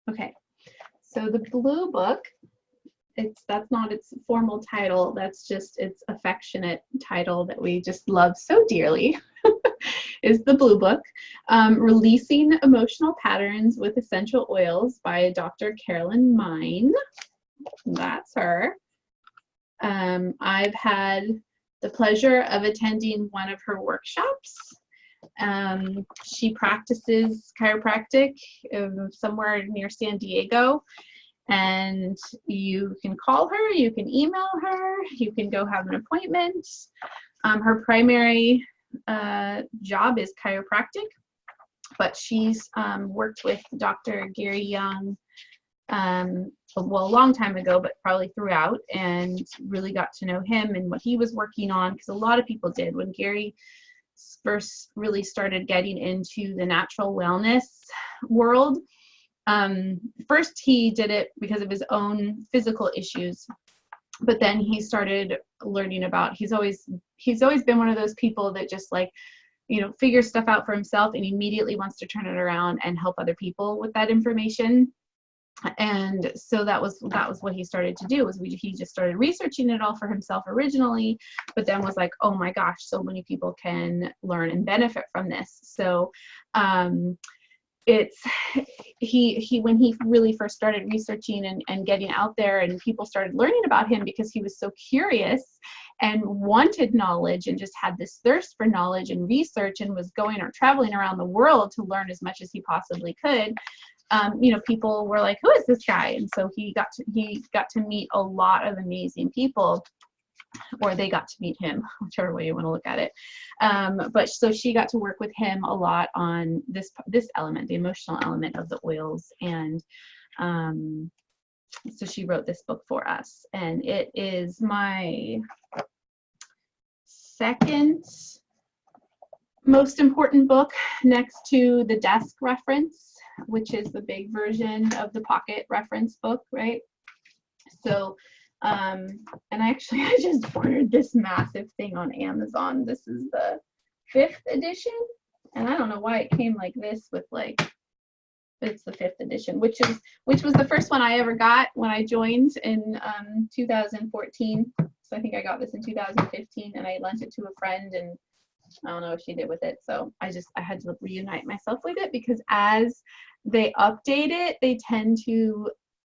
Okay, so the blue book, that's not its formal title, that's just its affectionate title that we just love so dearly, is the Blue Book, Releasing Emotional Patterns with Essential Oils by Dr. Carolyn Mine. That's her. I've had the pleasure of attending one of her workshops. She practices chiropractic somewhere near San Diego, and you can call her, you can email her, you can go have an appointment. Her primary job is chiropractic, but she's worked with Dr. Gary Young well, a long time ago, but probably throughout, and really got to know him and what he was working on, because a lot of people did. When Gary first really started getting into the natural wellness world, first he did it because of his own physical issues, but then he started learning about, he's always been one of those people that just like, you know, figures stuff out for himself and immediately wants to turn it around and help other people with that information. And so that was what he started to do, was he just started researching it all for himself originally, but then was like, oh my gosh, so many people can learn and benefit from this. So it's when he really first started researching and getting out there, and people started learning about him because he was so curious and wanted knowledge and just had this thirst for knowledge and research, and was going or traveling around the world to learn as much as he possibly could. You know, people were like, who is this guy? And so he got to meet a lot of amazing people, or they got to meet him, whichever way you want to look at it. But so she got to work with him a lot on this element, the emotional element of the oils. And so she wrote this book for us, and it is my second most important book next to the desk reference, which is the big version of the pocket reference book, right? So, and I just ordered this massive thing on Amazon. This is the 5th edition, and I don't know why it came like this with like, it's the 5th edition, which was the first one I ever got when I joined in 2014. So I think I got this in 2015, and I lent it to a friend, and I don't know what she did with it. So I had to reunite myself with it, because as they update it, they tend to,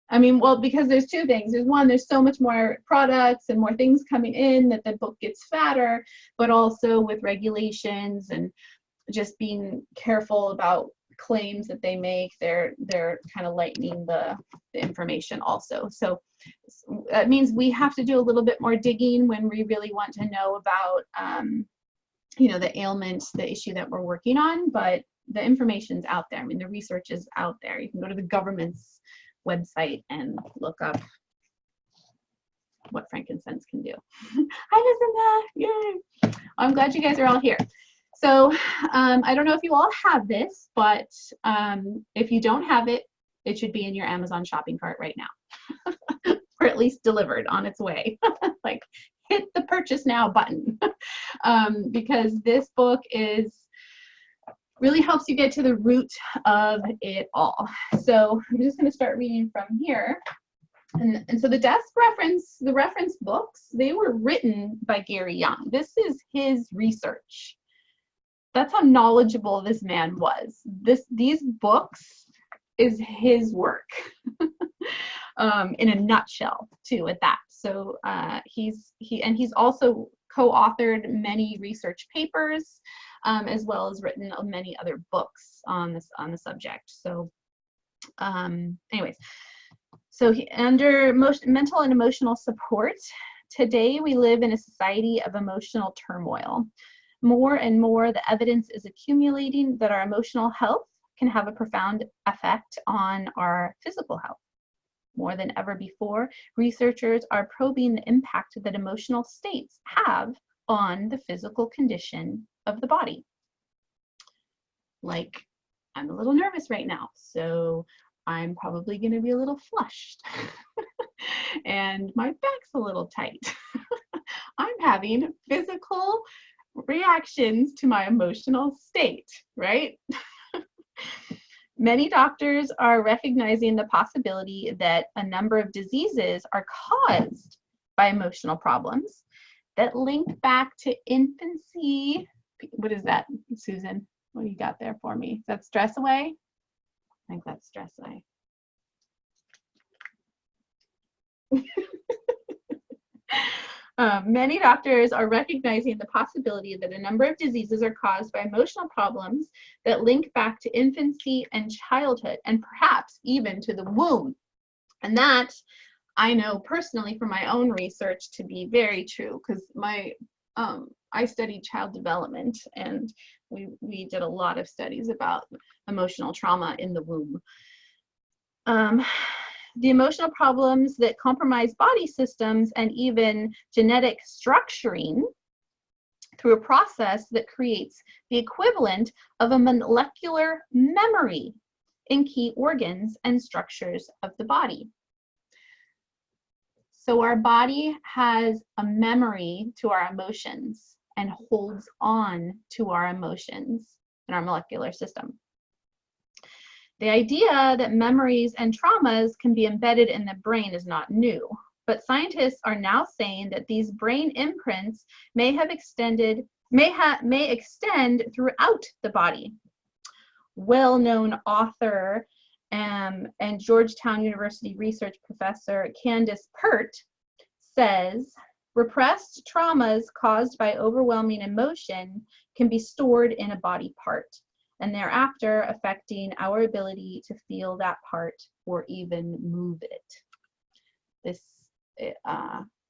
I mean, well, because there's two things. There's one, there's so much more products and more things coming in that the book gets fatter, but also with regulations and just being careful about claims that they make, they're kind of lightening the information also. So that means we have to do a little bit more digging when we really want to know about you know, the ailment, the issue that we're working on, but the information's out there. I mean, the research is out there. You can go to the government's website and look up what frankincense can do. Hi, Lucinda. Yay. I'm glad you guys are all here. So I don't know if you all have this, but if you don't have it, it should be in your Amazon shopping cart right now, or at least delivered on its way. Like, hit the purchase now button, because this book really helps you get to the root of it all. So I'm just going to start reading from here. And so the desk reference, the reference books, they were written by Gary Young. This is his research. That's how knowledgeable this man was. These books is his work. In a nutshell, too, at that. So he's also co-authored many research papers, as well as written many other books on the subject. So, anyways, so under mental and emotional support, today we live in a society of emotional turmoil. More and more, the evidence is accumulating that our emotional health can have a profound effect on our physical health. More than ever before, researchers are probing the impact that emotional states have on the physical condition of the body. Like, I'm a little nervous right now, so I'm probably going to be a little flushed. And my back's a little tight. I'm having physical reactions to my emotional state, right? Many doctors are recognizing the possibility that a number of diseases are caused by emotional problems that link back to infancy. What is that, Susan? What do you got there for me? Is that stress away? I think that's stress away. Many doctors are recognizing the possibility that a number of diseases are caused by emotional problems that link back to infancy and childhood, and perhaps even to the womb. And that I know personally from my own research to be very true, because I studied child development, and we did a lot of studies about emotional trauma in the womb. The emotional problems that compromise body systems and even genetic structuring through a process that creates the equivalent of a molecular memory in key organs and structures of the body. So our body has a memory to our emotions and holds on to our emotions in our molecular system. The idea that memories and traumas can be embedded in the brain is not new, but scientists are now saying that these brain imprints may extend throughout the body. Well-known author and Georgetown University research professor Candace Pert says, repressed traumas caused by overwhelming emotion can be stored in a body part, and thereafter affecting our ability to feel that part or even move it.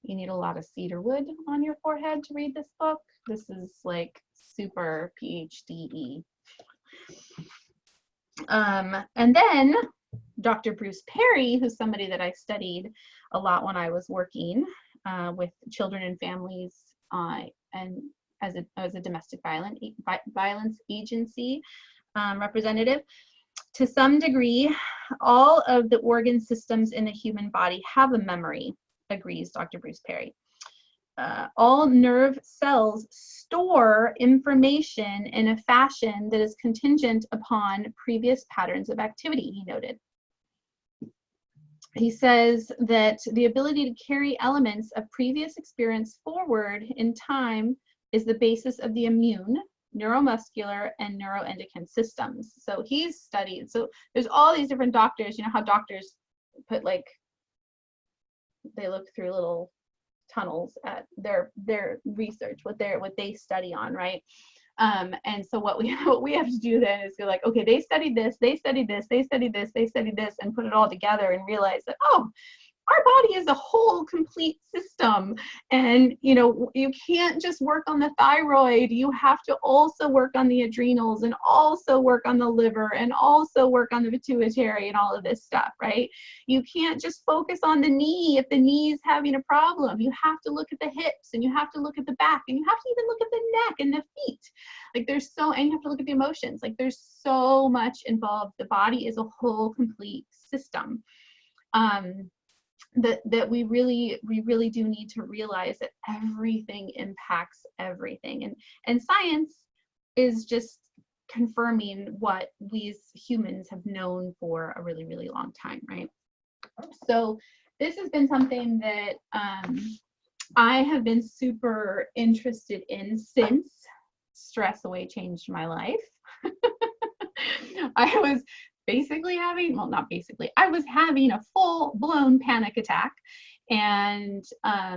You need a lot of cedar wood on your forehead to read this book. This is like super PhD-y. And then Dr. Bruce Perry, who's somebody that I studied a lot when I was working with children and families and as a domestic violence agency representative. To some degree, all of the organ systems in the human body have a memory, agrees Dr. Bruce Perry. All nerve cells store information in a fashion that is contingent upon previous patterns of activity, he noted. He says that the ability to carry elements of previous experience forward in time is the basis of the immune, neuromuscular, and neuroendocrine systems. So he's studied, so there's all these different doctors, you know how doctors put like, they look through little tunnels at their research, what they study on, right? And so what we have to do then is go like, okay, they studied this, they studied this, they studied this, they studied this, and put it all together and realize that, oh, our body is a whole complete system. And you know, you can't just work on the thyroid, you have to also work on the adrenals, and also work on the liver, and also work on the pituitary, and all of this stuff, right? You can't just focus on the knee if the knee is having a problem. You have to look at the hips, and you have to look at the back, and you have to even look at the neck and the feet. Like and you have to look at the emotions. Like there's so much involved. The body is a whole complete system. That we really do need to realize that everything impacts everything, and science is just confirming what we as humans have known for a really long time, right? So this has been something that I have been super interested in since Stress Away changed my life. I was basically having, well, not basically, I was having a full-blown panic attack, and I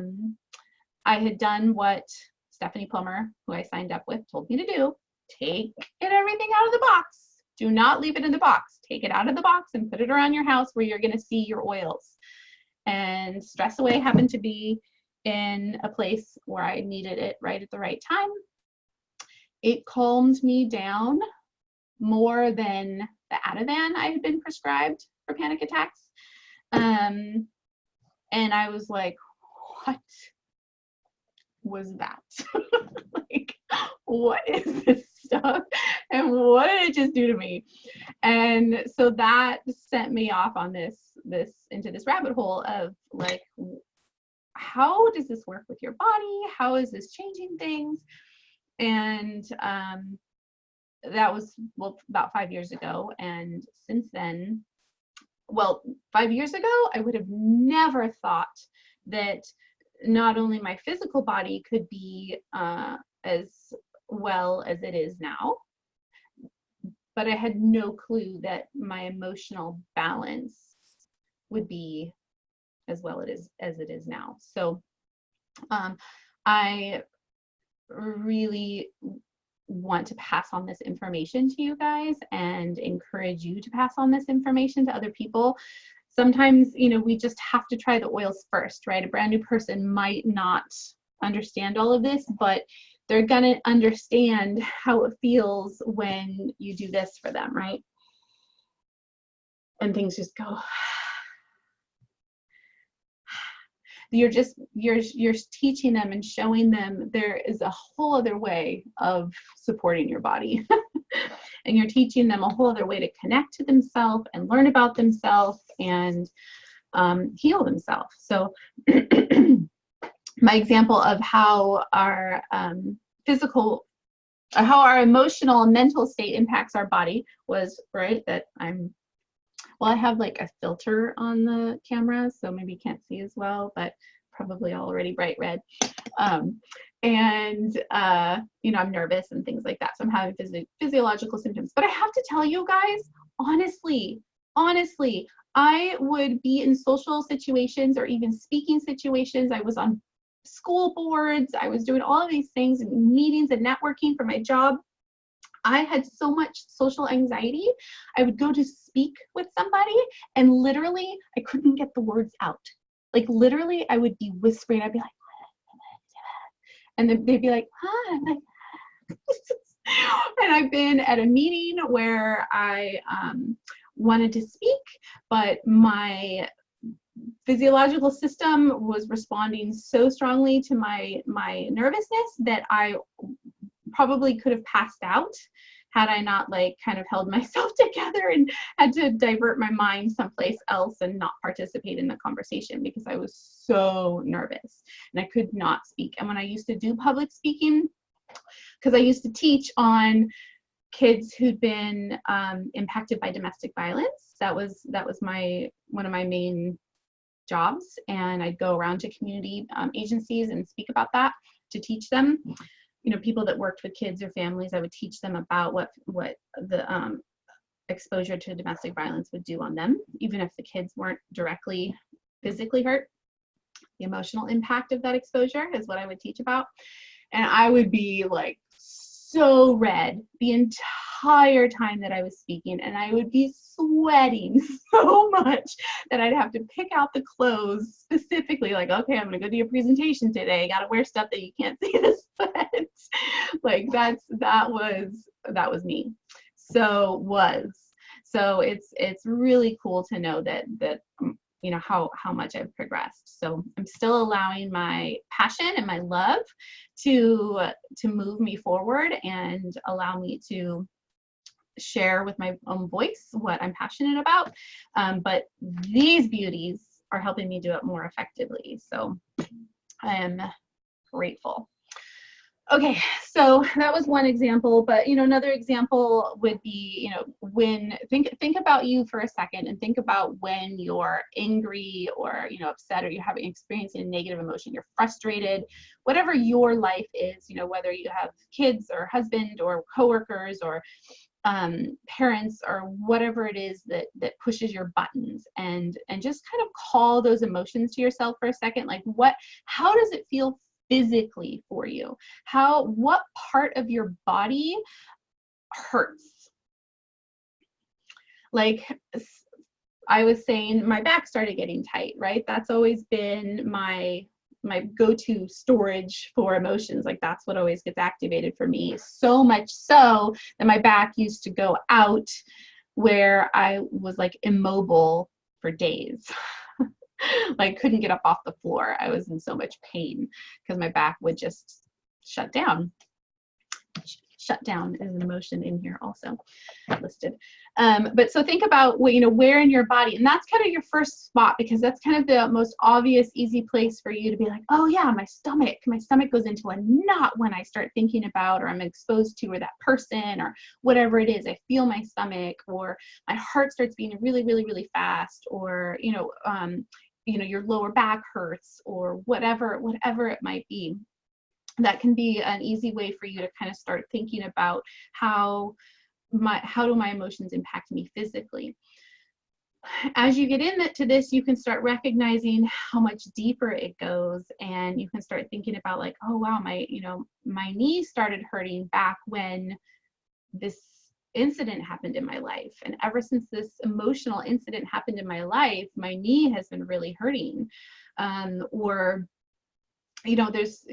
had done what Stephanie Plummer, who I signed up with, told me to do. Take everything out of the box. Do not leave it in the box. Take it out of the box and put it around your house where you're going to see your oils. And Stress Away happened to be in a place where I needed it right at the right time. It calmed me down more than the Ativan I had been prescribed for panic attacks. And I was like, what was that? Like, what is this stuff? And what did it just do to me? And so that sent me off on into this rabbit hole of like, how does this work with your body? How is this changing things? And that was, well, about 5 years ago. And since then, well, 5 years ago, I would have never thought that not only my physical body could be as well as it is now, but I had no clue that my emotional balance would be as well as it is now. So I really want to pass on this information to you guys and encourage you to pass on this information to other people. Sometimes, you know, we just have to try the oils first, right? A brand new person might not understand all of this, but they're gonna understand how it feels when you do this for them, right? And things just go. You're teaching them and showing them there is a whole other way of supporting your body. And you're teaching them a whole other way to connect to themselves and learn about themselves and heal themselves. So my example of how our how our emotional and mental state impacts our body was, right, that well, I have like a filter on the camera, so maybe you can't see as well, but probably already bright red. You know, I'm nervous and things like that. So I'm having physiological symptoms. But I have to tell you guys, honestly, I would be in social situations or even speaking situations. I was on school boards. I was doing all of these things and meetings and networking for my job. I had so much social anxiety. I would go to speak with somebody and literally I couldn't get the words out. Like literally I would be whispering. I'd be like, and then they'd be like, huh? I'm like, and I've been at a meeting where I wanted to speak, but my physiological system was responding so strongly to my nervousness that I probably could have passed out had I not like kind of held myself together and had to divert my mind someplace else and not participate in the conversation because I was so nervous and I could not speak. And when I used to do public speaking, because I used to teach on kids who'd been impacted by domestic violence, that was one of my main jobs, and I'd go around to community agencies and speak about that to teach them. You know, people that worked with kids or families, I would teach them about what the exposure to domestic violence would do on them, even if the kids weren't directly physically hurt. The emotional impact of that exposure is what I would teach about. And I would be like so red the entire time that I was speaking, and I would be sweating so much that I'd have to pick out the clothes specifically, like, okay, I'm gonna go do a presentation today, gotta wear stuff that you can't see the sweat. Like that was me. So it's really cool to know that you know how much I've progressed. So I'm still allowing my passion and my love to move me forward and allow me to share with my own voice what I'm passionate about. But these beauties are helping me do it more effectively. So I am grateful. Okay, so that was one example, but you know, another example would be, you know, when think about you for a second and think about when you're angry or, you know, upset, or you're experiencing a negative emotion, you're frustrated, whatever your life is, you know, whether you have kids or husband or coworkers or parents or whatever it is that pushes your buttons, and just kind of call those emotions to yourself for a second. Like how does it feel physically for you? What part of your body hurts? Like I was saying, my back started getting tight, right? That's always been my go-to storage for emotions. Like that's what always gets activated for me. So much so that my back used to go out where I was like immobile for days. Like couldn't get up off the floor. I was in so much pain because my back would just shut down. Shutdown is an emotion in here also listed. But so think about what, where in your body, and that's kind of your first spot, because that's kind of the most obvious, easy place for you to be like, oh yeah, my stomach goes into a knot when I start thinking about, or I'm exposed to, or that person, or whatever it is. I feel my stomach, or my heart starts beating really, really, really fast, or, your lower back hurts, or whatever it might be. That can be an easy way for you to kind of start thinking about how do my emotions impact me physically. As you get into this, you can start recognizing how much deeper it goes, and you can start thinking about like, oh wow, my knee started hurting back when this incident happened in my life, and ever since this emotional incident happened in my life, my knee has been really hurting. Or there's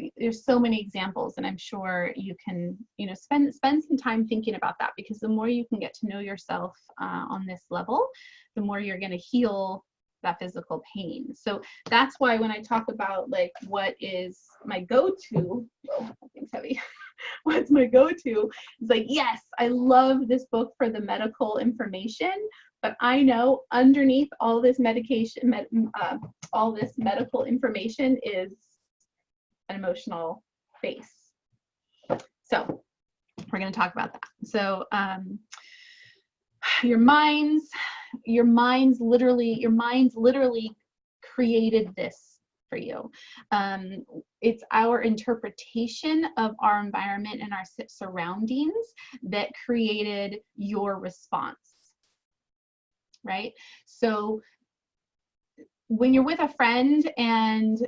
so many examples, and I'm sure you can spend some time thinking about that, because the more you can get to know yourself on this level, the more you're going to heal that physical pain. So that's why when I talk about like what is my go-to, that thing's heavy. What's my go-to? It's like, yes, I love this book for the medical information, but I know underneath all this all this medical information is an emotional base. So we're going to talk about that. So your minds literally created this for you. It's our interpretation of our environment and our surroundings that created your response, right? So when you're with a friend and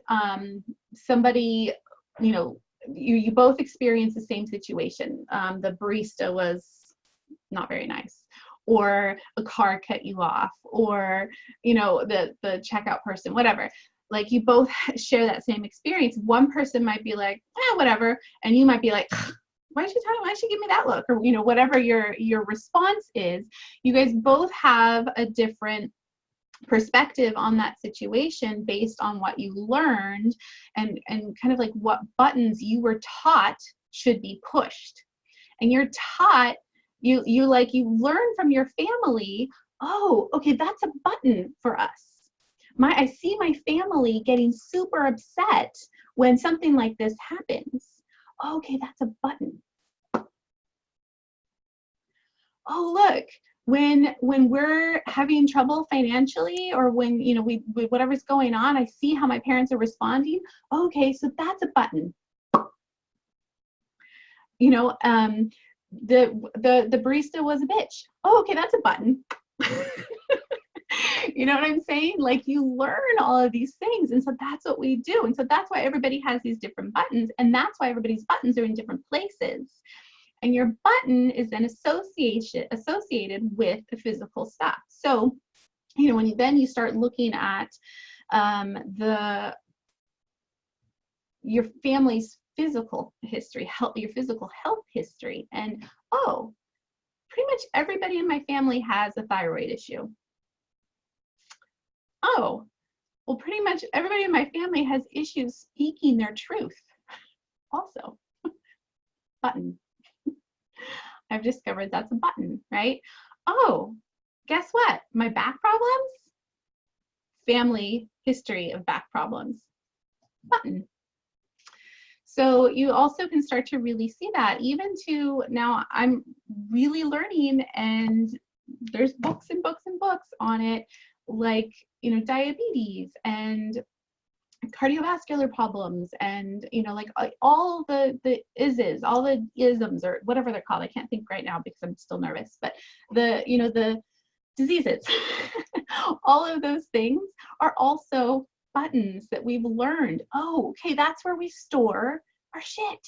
somebody, you both experience the same situation. The barista was not very nice, or a car cut you off, or the checkout person, whatever. Like you both share that same experience. One person might be like, whatever, and you might be like, why did she give me that look, or whatever your response is. You guys both have a different perspective on that situation based on what you learned and kind of like what buttons you were taught should be pushed. And you're taught, you learn from your family, oh, okay, that's a button for us. I see my family getting super upset when something like this happens. Okay, that's a button. Oh, look, when we're having trouble financially, or when we whatever's going on, I see how my parents are responding. Okay, so that's a button. The barista was a bitch. Oh, okay, that's a button. You know what I'm saying? Like you learn all of these things, and so that's what we do. And so that's why everybody has these different buttons, and that's why everybody's buttons are in different places. And your button is then associated with the physical stuff. So, when you start looking at your family's physical history, your physical health history, and oh, pretty much everybody in my family has a thyroid issue. Oh, well, pretty much everybody in my family has issues speaking their truth. Also, button. I've discovered that's a button, right? Oh, guess what? My back problems? Family history of back problems. Button. So you also can start to really see that, even to now I'm really learning, and there's books and books and books on it, like, diabetes and cardiovascular problems, and like all the isms, or whatever they're called. I can't think right now because I'm still nervous, but the diseases, all of those things are also buttons that we've learned. Oh, okay, that's where we store our shit.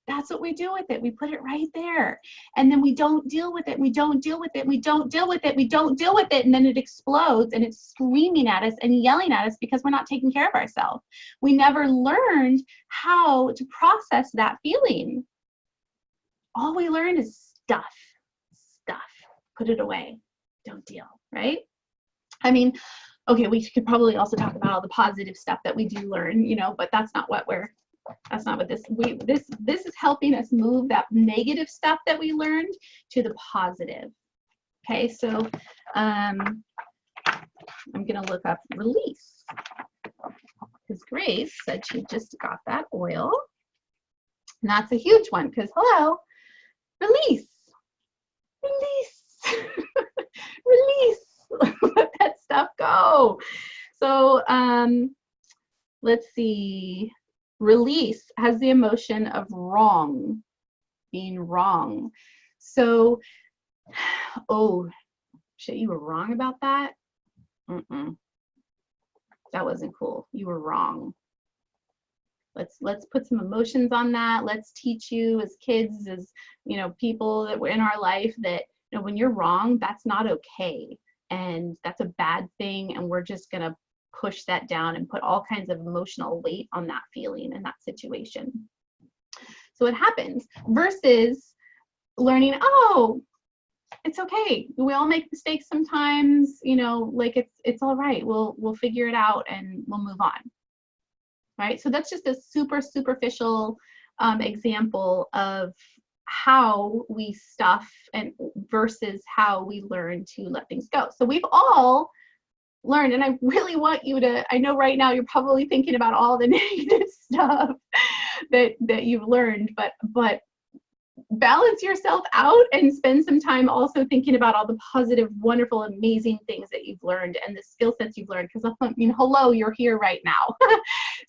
That's what we do with it. We put it right there. And then we don't deal with it. We don't deal with it. We don't deal with it. We don't deal with it. And then it explodes, and it's screaming at us and yelling at us because we're not taking care of ourselves. We never learned how to process that feeling. All we learn is stuff. Put it away. Don't deal, right? I mean, okay, we could probably also talk about all the positive stuff that we do learn, but that's not what we're That's not what this is helping us move that negative stuff that we learned to the positive. Okay, so I'm gonna look up release, because Grace said she just got that oil. And that's a huge one, because hello, release, release, release, let that stuff go. So let's see, release has the emotion of wrong, being wrong. So, oh, shit, you were wrong about that? That wasn't cool. You were wrong. Let's put some emotions on that. Let's teach you as kids, as people that were in our life, that when you're wrong, that's not okay, and that's a bad thing, and we're just gonna push that down and put all kinds of emotional weight on that feeling and that situation. So it happens, versus learning, oh, it's okay. We all make mistakes sometimes, like it's all right. We'll figure it out and we'll move on. Right? So that's just a super superficial example of how we stuff and versus how we learn to let things go. So we've all learned, and I really want you to, I know right now you're probably thinking about all the negative stuff that you've learned, but balance yourself out and spend some time also thinking about all the positive, wonderful, amazing things that you've learned and the skill sets you've learned. Because hello, you're here right now.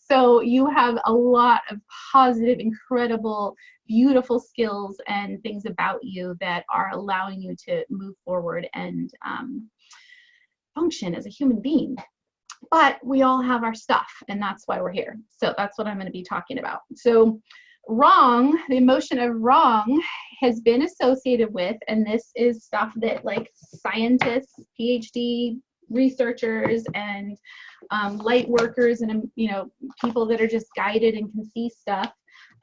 So you have a lot of positive, incredible, beautiful skills and things about you that are allowing you to move forward and function as a human being. But we all have our stuff, and that's why we're here. So that's what I'm going to be talking about. So wrong, the emotion of wrong has been associated with, and this is stuff that like scientists, PhD researchers, and light workers, and people that are just guided and can see stuff,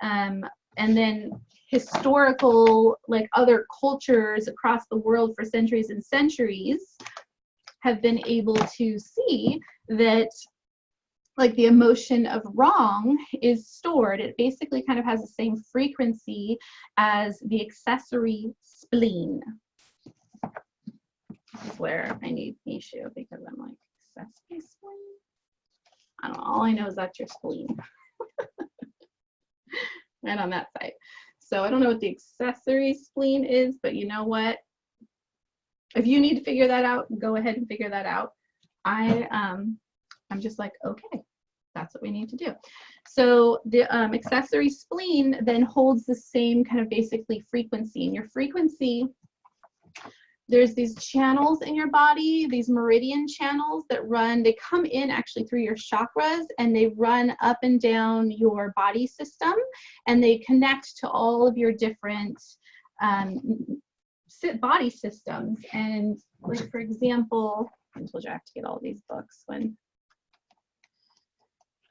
and then historical, like other cultures across the world for centuries and centuries have been able to see that like the emotion of wrong is stored. It basically kind of has the same frequency as the accessory spleen. This is where I need Nishu, because I'm like, accessory spleen? I don't know, all I know is that's your spleen. Right on that side. So I don't know what the accessory spleen is, but you know what? If you need to figure that out, go ahead and figure that out. I'm just like, okay, that's what we need to do. So the accessory spleen then holds the same kind of basically frequency. And your frequency, there's these channels in your body, these meridian channels that run, they come in actually through your chakras, and they run up and down your body system, and they connect to all of your different body systems. And like, for example, I told you I have to get all these books when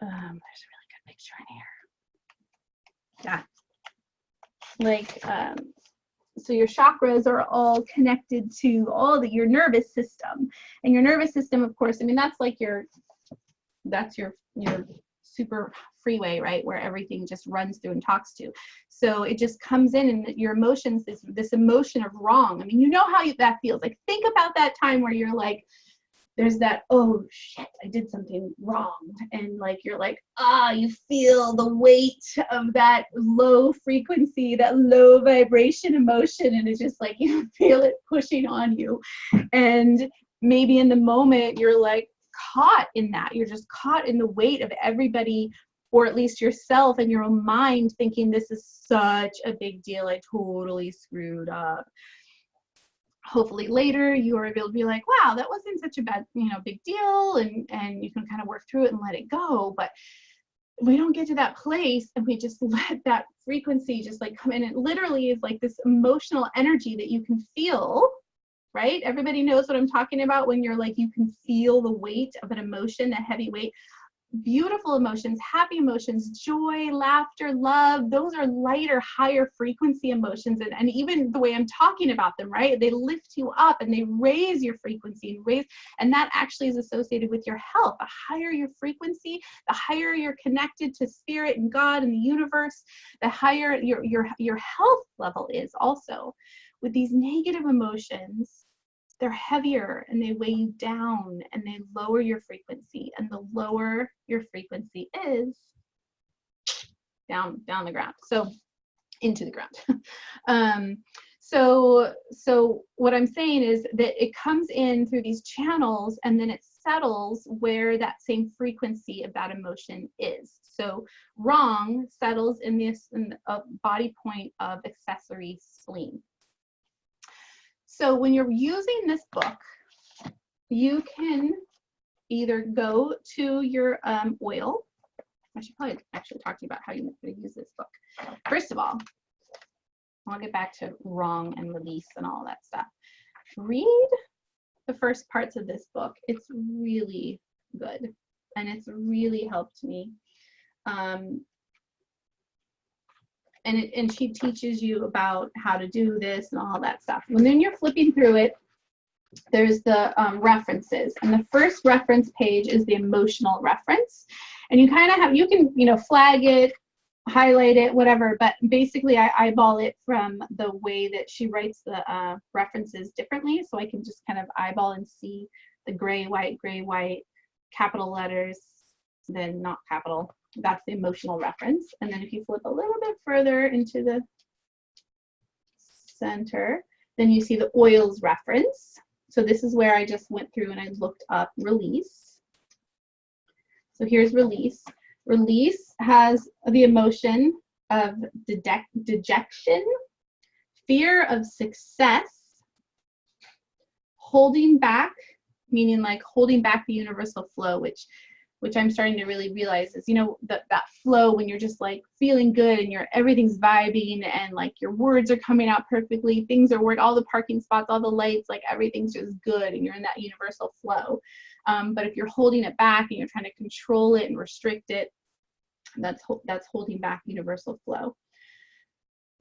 there's a really good picture in here. Yeah, like so your chakras are all connected to your nervous system, and your nervous system, of course, I mean, that's like your super freeway, right, where everything just runs through and talks to. So it just comes in, and your emotions, this emotion of wrong. I mean, you know how that feels. Like, think about that time where you're like, there's that, oh shit, I did something wrong, and like you're like, you feel the weight of that low frequency, that low vibration emotion, and it's just like you feel it pushing on you. And maybe in the moment you're like caught in that, you're just caught in the weight of everybody, or at least yourself and your own mind, thinking this is such a big deal, I totally screwed up. Hopefully later you are able to be like, wow, that wasn't such a bad, big deal, and you can kind of work through it and let it go. But we don't get to that place, and we just let that frequency just like come in. It literally is like this emotional energy that you can feel, right? Everybody knows what I'm talking about when you're like, you can feel the weight of an emotion, a heavy weight. beautiful emotions, happy emotions, joy, laughter, love, those are lighter, higher frequency emotions. And even the way I'm talking about them, right? They lift you up and they raise your frequency and that actually is associated with your health. The higher your frequency, the higher you're connected to spirit and God and the universe, the higher your health level is also. With these negative emotions, they're heavier and they weigh you down and they lower your frequency. And the lower your frequency is, down the ground. So into the ground. So what I'm saying is that it comes in through these channels and then it settles where that same frequency of that emotion is. So wrong settles in a body point of accessory spleen. So when you're using this book, you can either go to your oil. I should probably actually talk to you about how you use this book. First of all, I'll get back to wrong and release and all that stuff. Read the first parts of this book. It's really good and it's really helped me. And she teaches you about how to do this and all that stuff. When then you're flipping through it, there's the references. And the first reference page is the emotional reference. And you kind of have, you can, flag it, highlight it, whatever, but basically I eyeball it from the way that she writes the references differently. So I can just kind of eyeball and see the gray, white, capital letters, then not capital. That's the emotional reference. And then if you flip a little bit further into the center, then you see the oils reference. So this is where I just went through and I looked up release. So here's release. Release has the emotion of dejection, fear of success, holding back, meaning like holding back the universal flow, which I'm starting to really realize is, that flow when you're just like feeling good and everything's vibing and like your words are coming out perfectly, things are working, all the parking spots, all the lights, like everything's just good and you're in that universal flow. But if you're holding it back and you're trying to control it and restrict it, that's holding back universal flow.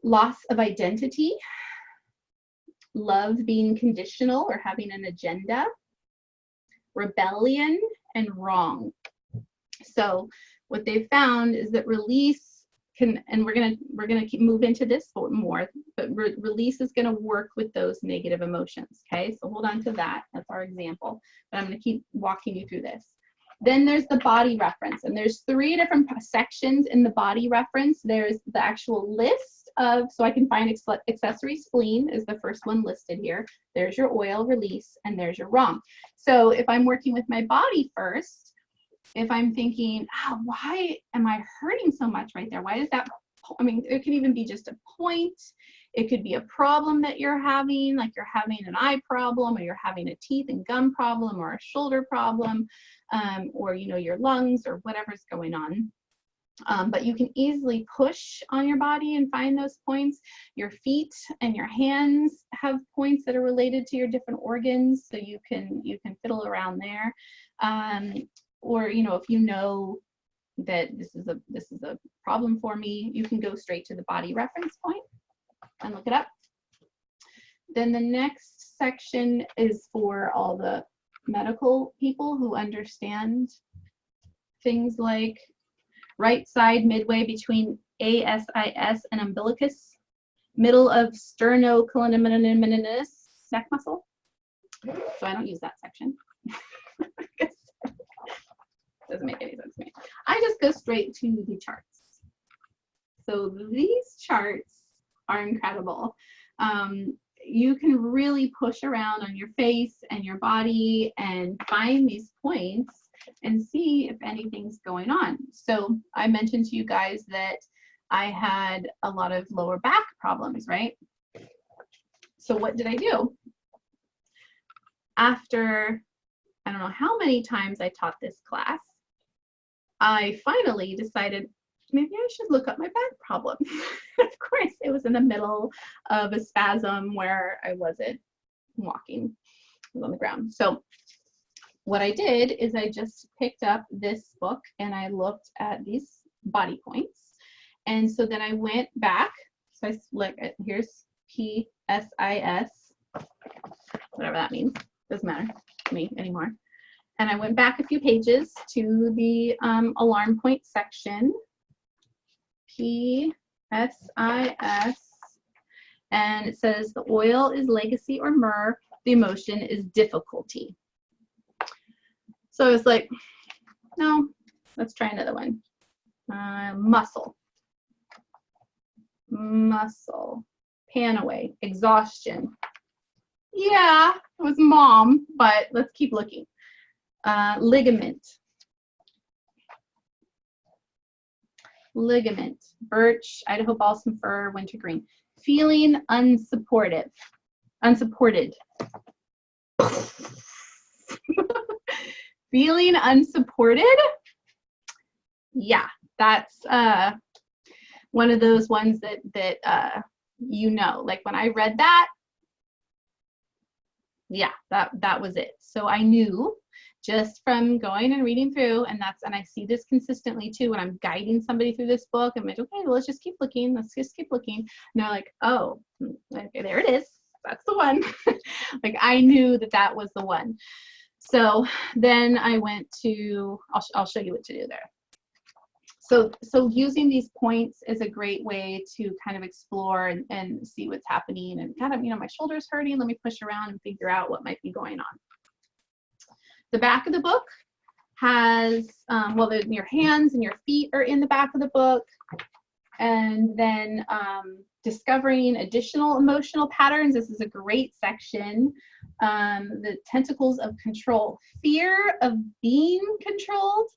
Loss of identity, love being conditional or having an agenda, rebellion, and wrong. So what they found is that release can, and we're gonna keep move into this more, but release is gonna work with those negative emotions. Okay, so hold on to that. That's our example. But I'm gonna keep walking you through this. Then there's the body reference, and there's 3 different sections in the body reference. There's the actual list of, so I can find accessory spleen is the first one listed here. There's your oil release, and there's your wrong. So if I'm working with my body first, if I'm thinking, why am I hurting so much right there? Why is that? I mean, it could even be just a point. It could be a problem that you're having, like you're having an eye problem, or you're having a teeth and gum problem, or a shoulder problem, or your lungs, or whatever's going on. But you can easily push on your body and find those points. Your feet and your hands have points that are related to your different organs, so you can fiddle around there. Or if you know that this is a problem for me, you can go straight to the body reference point and look it up. Then the next section is for all the medical people who understand things like right side midway between ASIS and umbilicus, middle of sternocleidomastoidus neck muscle. So I don't use that section. Doesn't make any sense to me. I just go straight to the charts. So these charts are incredible. You can really push around on your face and your body and find these points and see if anything's going on. So I mentioned to you guys that I had a lot of lower back problems, right? So what did I do? After, I don't know how many times I taught this class, I finally decided maybe I should look up my back problem. Of course, it was in the middle of a spasm where I wasn't walking, I was on the ground. So what I did is I just picked up this book and I looked at these body points. And so then I went back. So I like, here's PSIS, whatever that means. Doesn't matter to me anymore. And I went back a few pages to the alarm point section. PSIS. And it says the oil is legacy or myrrh. The emotion is difficulty. So I was like, no, let's try another one. Muscle. Pan away. Exhaustion. Yeah, it was mom, but let's keep looking. Ligament. Birch, Idaho balsam fir, wintergreen. Feeling unsupported. Feeling unsupported? Yeah, that's one of those ones that you know, like when I read that, yeah, that was it. So I knew just from going and reading through, and I see this consistently too when I'm guiding somebody through this book. I'm like, okay, well, let's just keep looking. And they're like, oh, okay, there it is. That's the one. Like I knew that was the one. So then I went to, I'll show you what to do there. So using these points is a great way to kind of explore and see what's happening and kind of, you know, my shoulder's hurting, let me push around and figure out what might be going on. The back of the book has, well, your hands and your feet are in the back of the book. And then discovering additional emotional patterns. This is a great section. The tentacles of control. Fear of being controlled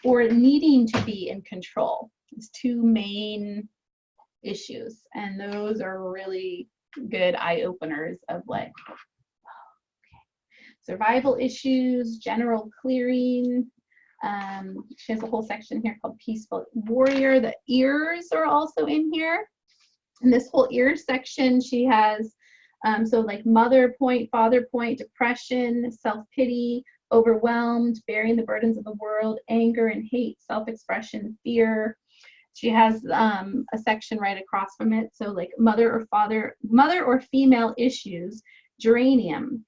or needing to be in control. It's two main issues. And those are really good eye openers of like, oh, okay. Survival issues, general clearing. She has a whole section here called Peaceful Warrior. The ears are also in here. In this whole ear section, she has, so like mother point, father point, depression, self-pity, overwhelmed, bearing the burdens of the world, anger and hate, self-expression, fear. She has a section right across from it. So like mother or female issues, geranium.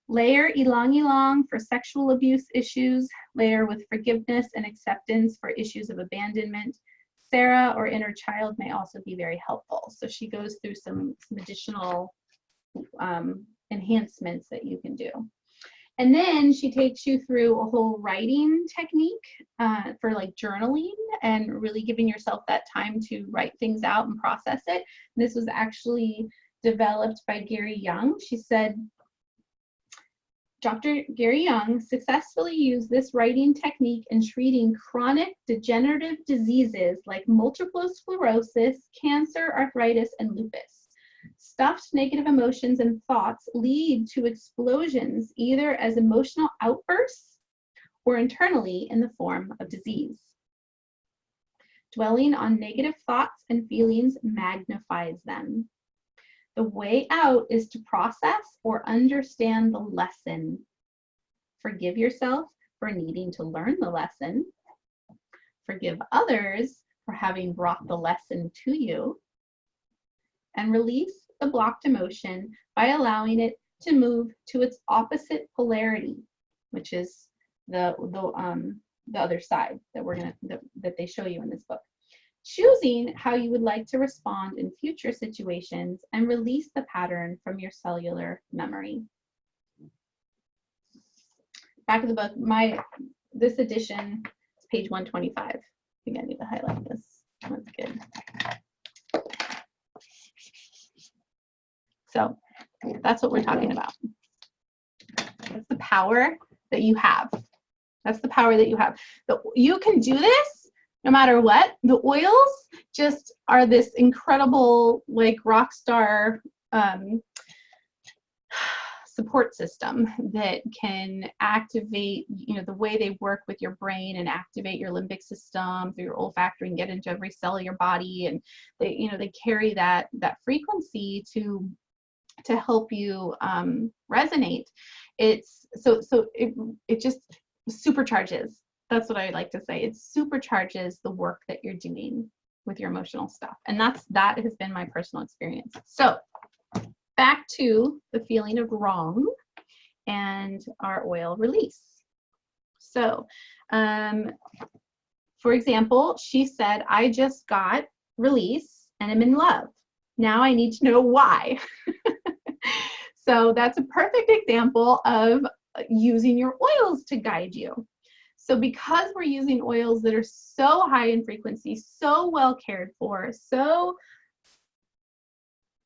Layer ylang ylang for sexual abuse issues. Layer with forgiveness and acceptance for issues of abandonment. Sarah or inner child may also be very helpful. So she goes through some additional enhancements that you can do. And then she takes you through a whole writing technique for like journaling and really giving yourself that time to write things out and process it. This was actually developed by Gary Young. She said, Dr. Gary Young successfully used this writing technique in treating chronic degenerative diseases like multiple sclerosis, cancer, arthritis, and lupus. Stuffed negative emotions and thoughts lead to explosions either as emotional outbursts or internally in the form of disease. Dwelling on negative thoughts and feelings magnifies them. The way out is to process or understand the lesson. Forgive yourself for needing to learn the lesson. Forgive others for having brought the lesson to you. And release the blocked emotion by allowing it to move to its opposite polarity, which is the other side that they show you in this book. Choosing how you would like to respond in future situations and release the pattern from your cellular memory. Back of the book, this edition is page 125. I think I need to highlight this. That's good. So that's what we're talking about. That's the power that you have. That's the power that you have. You can do this no matter what. The oils just are this incredible, like rock star support system that can activate, you know, the way they work with your brain and activate your limbic system through your olfactory and get into every cell of your body. And they, you know, they carry that frequency to help you resonate. It just supercharges. That's what I like to say. It supercharges the work that you're doing with your emotional stuff. And that has been my personal experience. So back to the feeling of wrong and our oil release. So, for example, she said, I just got release and I'm in love. Now I need to know why. So that's a perfect example of using your oils to guide you. So because we're using oils that are so high in frequency, so well cared for, so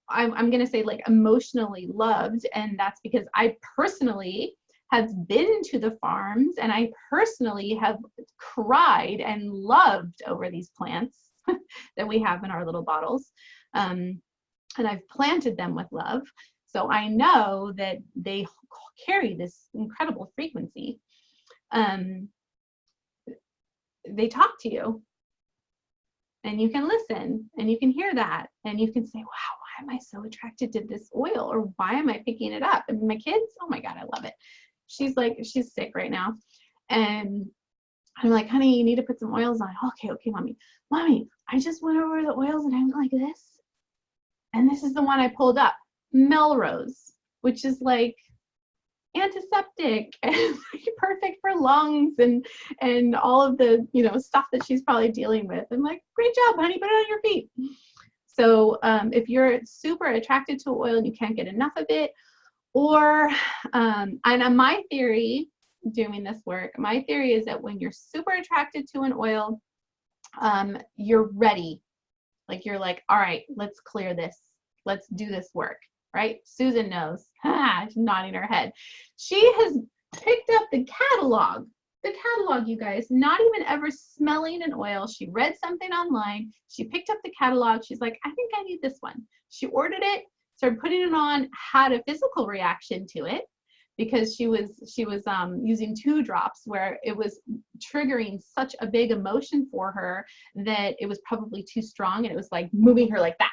I'm going to say like emotionally loved, and that's because I personally have been to the farms and I personally have cried and loved over these plants that we have in our little bottles. And I've planted them with love. So I know that they carry this incredible frequency. They talk to you and you can listen and you can hear that and you can say, wow, why am I so attracted to this oil? Or why am I picking it up? And my kids, oh my God, I love it. She's sick right now. And I'm like, honey, you need to put some oils on. Okay, mommy, I just went over the oils and I'm like this. And this is the one I pulled up, Melrose, which is like antiseptic and perfect for lungs and all of the stuff that she's probably dealing with. I'm like, great job, honey, put it on your feet. So if you're super attracted to oil and you can't get enough of it, or and my theory doing this work, my theory is that when you're super attracted to an oil, you're ready. Like you're like, all right, let's clear this. Let's do this work, right? Susan knows. She's nodding her head. She has picked up the catalog, you guys, not even ever smelling an oil. She read something online. She picked up the catalog. She's like, I think I need this one. She ordered it, started putting it on, had a physical reaction to it because she was using 2 drops where it was triggering such a big emotion for her that it was probably too strong, and it was like moving her like that.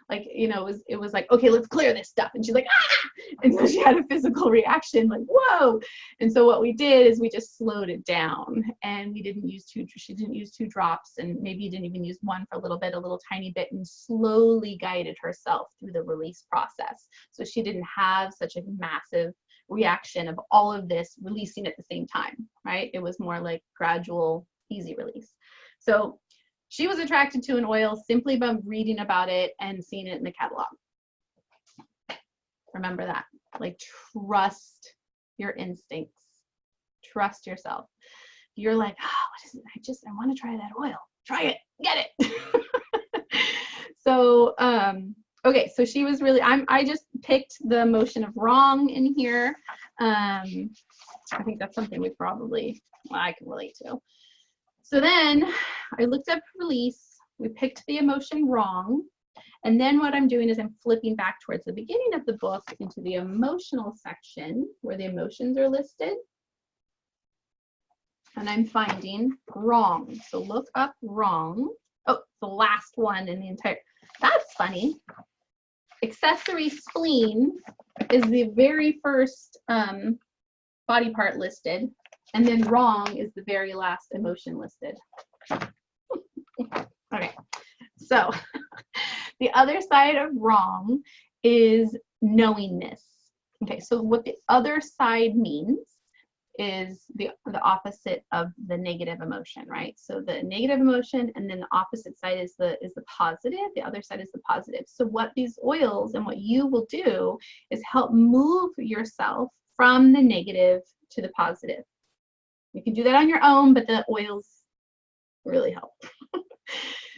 Like, it was like, okay, let's clear this stuff. And she's like, ah! And so she had a physical reaction like, whoa. And so what we did is we just slowed it down, and she didn't use 2 drops, and maybe didn't even use 1 for a little tiny bit, and slowly guided herself through the release process. So she didn't have such a massive reaction of all of this releasing at the same time, right? It was more like gradual, easy release. So she was attracted to an oil simply by reading about it and seeing it in the catalog. Remember that. Like, trust your instincts. Trust yourself. You're like, what is it? I want to try that oil. Try it. Get it. So, okay. So she was really, I just picked the emotion of wrong in here. I think that's something I can relate to. So then I looked up release, we picked the emotion wrong, and then what I'm doing is I'm flipping back towards the beginning of the book into the emotional section where the emotions are listed, and I'm finding wrong. So look up wrong. Oh, the last one in the entire, that's funny. Accessory spleen is the very first body part listed. And then wrong is the very last emotion listed. Okay, so the other side of wrong is knowingness. Okay, so what the other side means is the opposite of the negative emotion, right? So the negative emotion, and then the opposite side is the positive. The other side is the positive. So what these oils and what you will do is help move yourself from the negative to the positive. You can do that on your own, but the oils really help.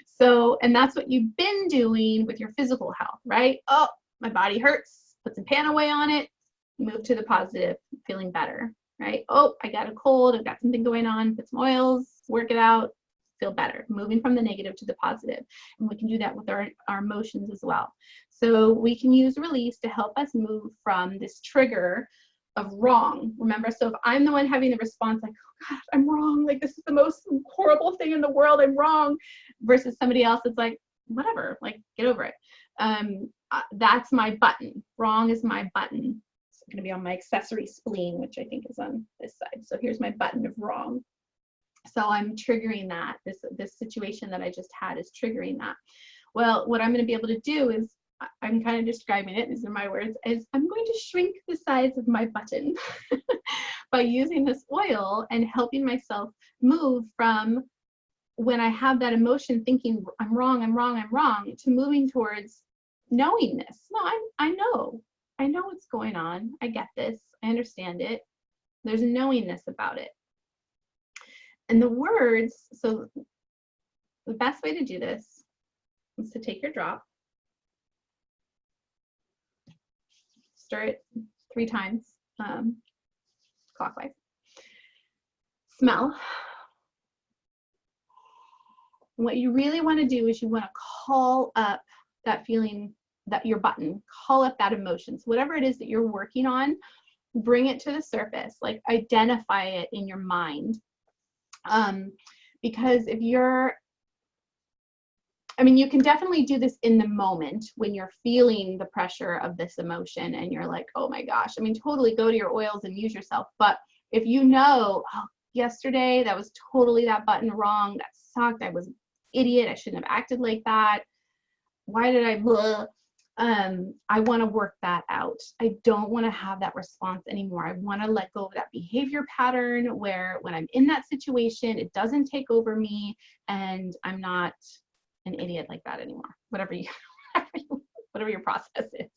So, and that's what you've been doing with your physical health, right? Oh, my body hurts. Put some Panaway on it. Move to the positive, feeling better, right? Oh, I got a cold. I've got something going on. Put some oils, work it out, feel better. Moving from the negative to the positive. And we can do that with our emotions as well. So we can use release to help us move from this trigger of wrong. Remember, so if I'm the one having the response like, oh God, I'm wrong, like this is the most horrible thing in the world, I'm wrong, versus somebody else that's like, whatever, like get over it. That's my button. Wrong is my button. going to be on my accessory spleen, which I think is on this side. So here's my button of wrong. So I'm triggering that. This situation that I just had is triggering that. Well, what I'm going to be able to do is, I'm kind of describing it, these are my words, is I'm going to shrink the size of my button by using this oil and helping myself move from when I have that emotion thinking I'm wrong, to moving towards knowingness. No, I know what's going on. I get this. I understand it. There's a knowingness about it. And the words, so the best way to do this is to take your drop, stir it 3 times clockwise, smell. And what you really want to do is you want to call up that feeling, that your button, call up that emotion. So whatever it is that you're working on, bring it to the surface, like identify it in your mind. Because if you're, I mean, you can definitely do this in the moment when you're feeling the pressure of this emotion and you're like, oh my gosh, I mean, totally go to your oils and use yourself. But if you know, oh, yesterday that was totally that button wrong, that sucked, I was an idiot, I shouldn't have acted like that, why did I blah? I want to work that out. I don't want to have that response anymore. I want to let go of that behavior pattern where when I'm in that situation, it doesn't take over me and I'm not an idiot like that anymore, whatever your process is.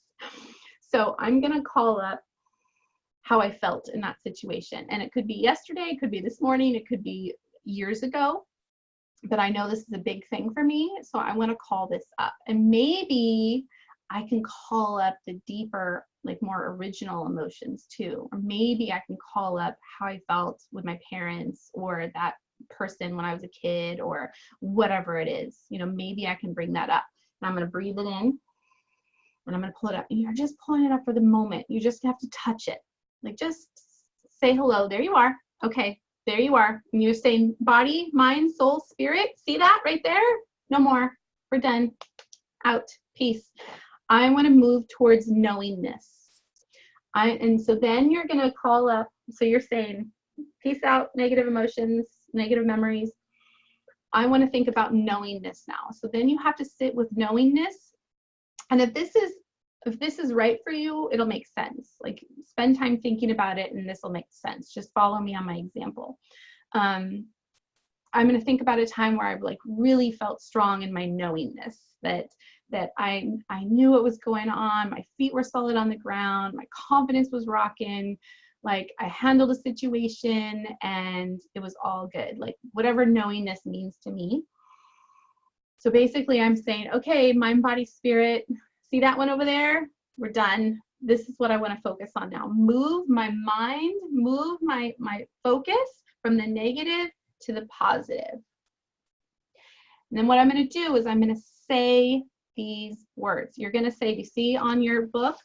So I'm going to call up how I felt in that situation. And it could be yesterday, it could be this morning, it could be years ago, but I know this is a big thing for me. So I want to call this up, and maybe I can call up the deeper, like more original emotions too. Or maybe I can call up how I felt with my parents or that person when I was a kid or whatever it is. You know, maybe I can bring that up. And I'm going to breathe it in and I'm going to pull it up. And you're just pulling it up for the moment. You just have to touch it. Like just say hello. There you are. Okay, there you are. And you're saying body, mind, soul, spirit. See that right there? No more. We're done. Out. Peace. I want to move towards knowingness. And so then you're going to call up, so you're saying, peace out, negative emotions, negative memories. I want to think about knowingness now. So then you have to sit with knowingness. And if this is right for you, it'll make sense. Like spend time thinking about it and this will make sense. Just follow me on my example. I'm going to think about a time where I've like really felt strong in my knowingness, that I knew what was going on. My feet were solid on the ground. My confidence was rocking. Like I handled a situation and it was all good. Like whatever knowingness means to me. So basically I'm saying, okay, mind, body, spirit, see that one over there? We're done. This is what I want to focus on now. Move my mind, move my focus from the negative to the positive. And then what I'm going to do is I'm going to say these words. You're going to say, you see on your book,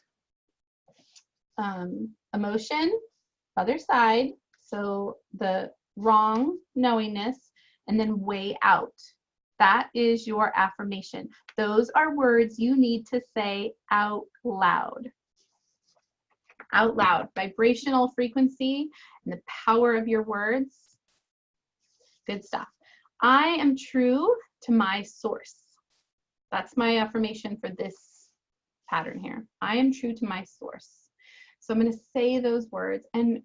emotion, other side, so the wrong, knowingness, and then way out. That is your affirmation. Those are words you need to say out loud. Out loud. Vibrational frequency and the power of your words. Good stuff. I am true to my source. That's my affirmation for this pattern here. I am true to my source. So I'm going to say those words. And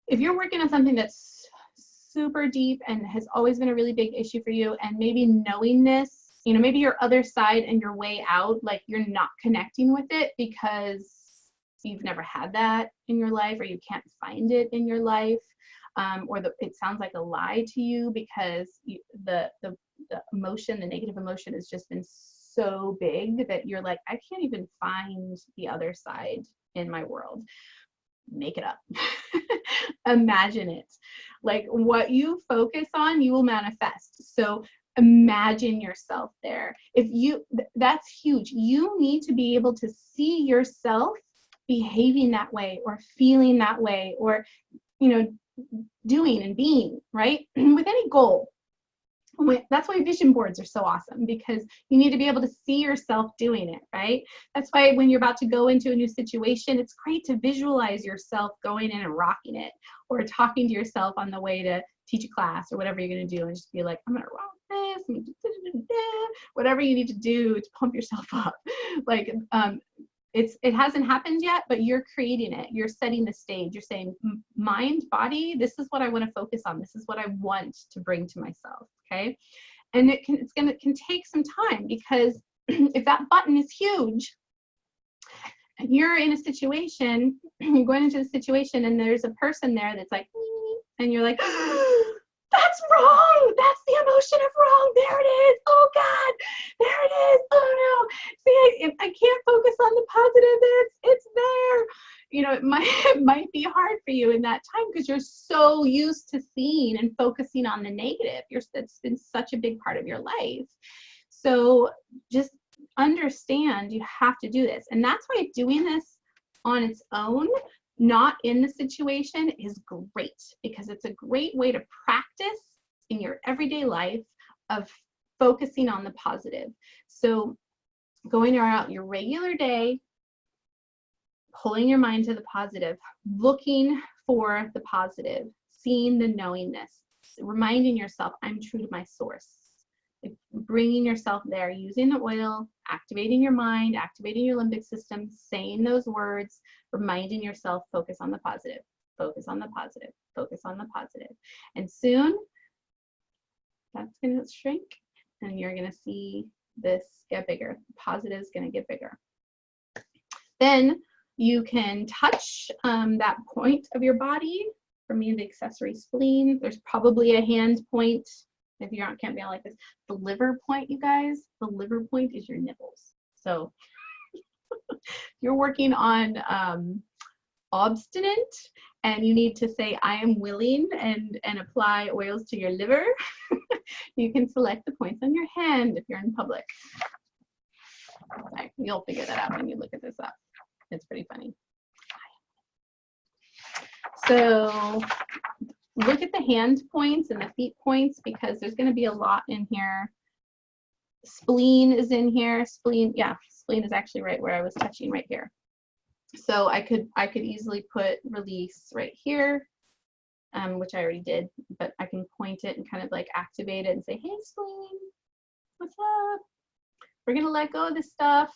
if you're working on something that's super deep and has always been a really big issue for you, and maybe knowingness, you know, maybe your other side and your way out, like you're not connecting with it because you've never had that in your life, or you can't find it in your life, or it sounds like a lie to you because the emotion, the negative emotion has just been so big that you're like, I can't even find the other side in my world. Make it up. Imagine it. Like what you focus on, you will manifest. So imagine yourself there. That's huge. You need to be able to see yourself behaving that way or feeling that way, or, you know, doing and being, right? With any goal. That's why vision boards are so awesome, because you need to be able to see yourself doing it, right? That's why when you're about to go into a new situation, it's great to visualize yourself going in and rocking it, or talking to yourself on the way to teach a class or whatever you're going to do, and just be like, I'm going to rock this, whatever you need to do to pump yourself up. Like, it hasn't happened yet, but you're creating it. You're setting the stage. You're saying, mind, body, this is what I want to focus on. This is what I want to bring to myself. Okay. And it can take some time, because if that button is huge and you're in a situation, you're going into the situation and there's a person there that's like, and you're like, that's wrong. That's the emotion of wrong. There it is. Oh God, there it is. Oh no. See, I can't focus on the positive. It's there. You know, it might be hard for you in that time, because you're so used to seeing and focusing on the negative. It's been such a big part of your life. So just understand you have to do this. And that's why doing this on its own, not in the situation, is great, because it's a great way to practice in your everyday life of focusing on the positive. So going out your regular day, pulling your mind to the positive, looking for the positive, seeing the knowingness, reminding yourself, I'm true to my source. Like bringing yourself there, using the oil, activating your mind, activating your limbic system, saying those words, reminding yourself, focus on the positive, focus on the positive, focus on the positive. And soon that's going to shrink and you're going to see this get bigger. Positive is going to get bigger. Then you can touch that point of your body. For me, the accessory spleen. There's probably a hand point. If you can't be on like this, the liver point, you guys, the liver point is your nipples. So you're working on obstinate, and you need to say, I am willing, and apply oils to your liver. You can select the points on your hand if you're in public. Okay, you'll figure that out when you look at this up. It's pretty funny. So look at the hand points and the feet points, because there's going to be a lot in here. Spleen is in here. Spleen, yeah, spleen is actually right where I was touching, right here. So I could easily put release right here, which I already did, but I can point it and kind of like activate it and say, hey, spleen, what's up? We're going to let go of this stuff.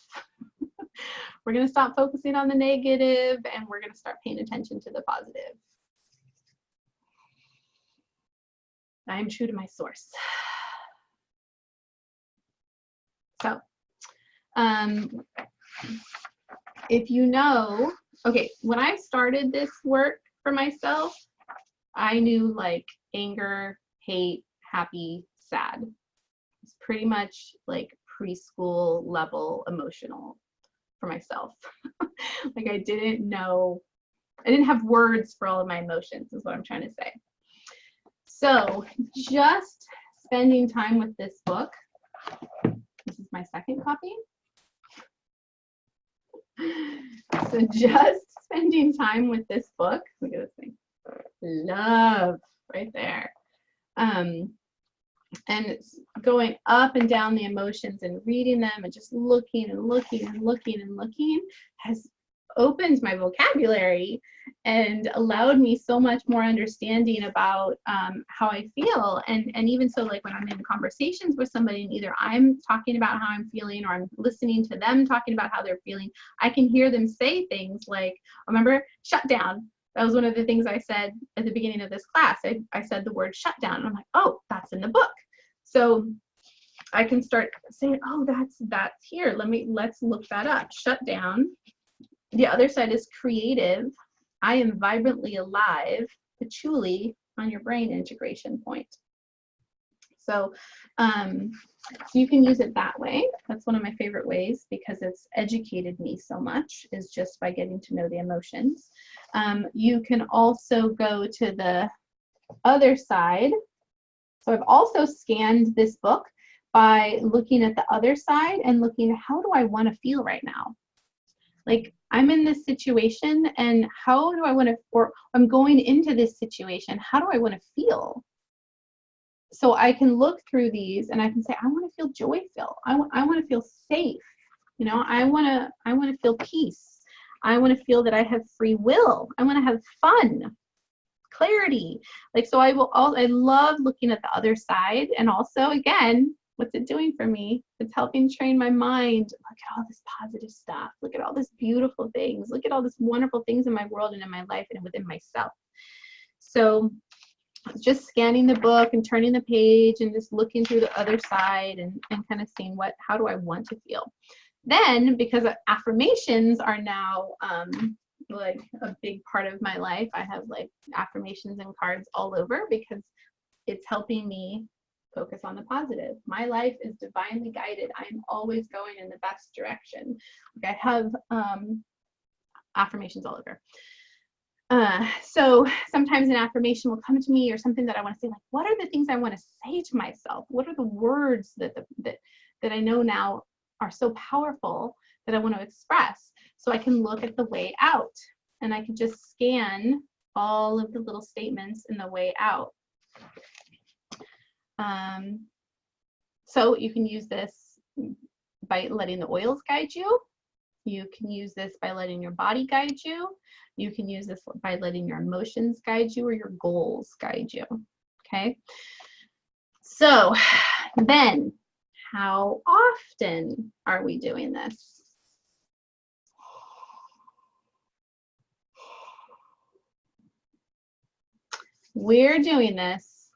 We're going to stop focusing on the negative, and we're going to start paying attention to the positive. I am true to my source. So, if you know, okay, when I started this work for myself, I knew like anger, hate, happy, sad. It's pretty much like preschool level emotional for myself. Like I didn't have words for all of my emotions, is what I'm trying to say. So just spending time with this book, this is my second copy. So just spending time with this book, look at this thing, love right there. And it's going up and down the emotions and reading them and just looking and looking and looking and looking has opened my vocabulary and allowed me so much more understanding about how I feel. And even so, like when I'm in conversations with somebody and either I'm talking about how I'm feeling or I'm listening to them talking about how they're feeling, I can hear them say things like, remember, shut down. That was one of the things I said at the beginning of this class. I said the word shut down. And I'm like, oh, that's in the book. So I can start saying, oh, that's here. Let's look that up. Shut down. The other side is creative. I am vibrantly alive. Patchouli on your brain integration point. So you can use it that way. That's one of my favorite ways because it's educated me so much, is just by getting to know the emotions. You can also go to the other side. So I've also scanned this book by looking at the other side and looking, how do I want to feel right now? Like I'm in this situation and how do I want to, or I'm going into this situation, how do I want to feel? so I can look through these and I can say, I want to feel joy-filled. I want to feel safe. You know, I want to feel peace. I want to feel that I have free will. I want to have fun, clarity. Like, so I love looking at the other side. And also, again, what's it doing for me? It's helping train my mind. Look at all this positive stuff. Look at all these beautiful things. Look at all these wonderful things in my world and in my life and within myself. So just scanning the book and turning the page and just looking through the other side and kind of seeing how do I want to feel. Then, because affirmations are now like a big part of my life, I have like affirmations and cards all over because it's helping me focus on the positive. My life is divinely guided. I'm always going in the best direction. Like, I have affirmations all over. So sometimes an affirmation will come to me or something that I want to say, like, what are the things I want to say to myself? What are the words that I know now are so powerful that I want to express? So I can look at the way out and I can just scan all of the little statements in the way out. So you can use this by letting the oils guide you. You can use this by letting your body guide you. You can use this by letting your emotions guide you or your goals guide you. Okay. So then, how often are we doing this? We're doing this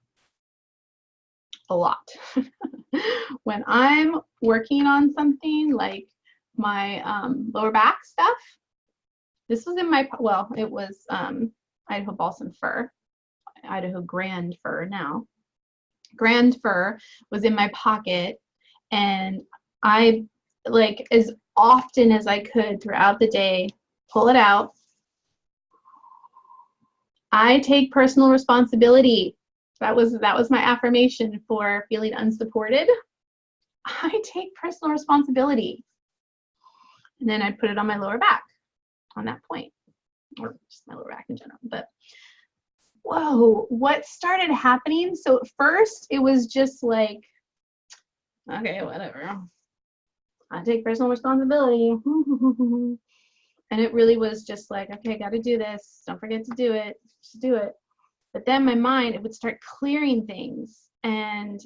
a lot. When I'm working on something like my lower back stuff, this was in my, well, it was Idaho balsam fir, Idaho grand fir now. Grand fir was in my pocket, and I, like, as often as I could throughout the day, pull it out. I take personal responsibility. That was my affirmation for feeling unsupported. I take personal responsibility. And then I'd put it on my lower back on that point, or just my lower back in general. But whoa, what started happening? So at first it was just like, okay, whatever. I take personal responsibility. And it really was just like, okay, got to do this. Don't forget to do it. Just do it. But then my mind, it would start clearing things, and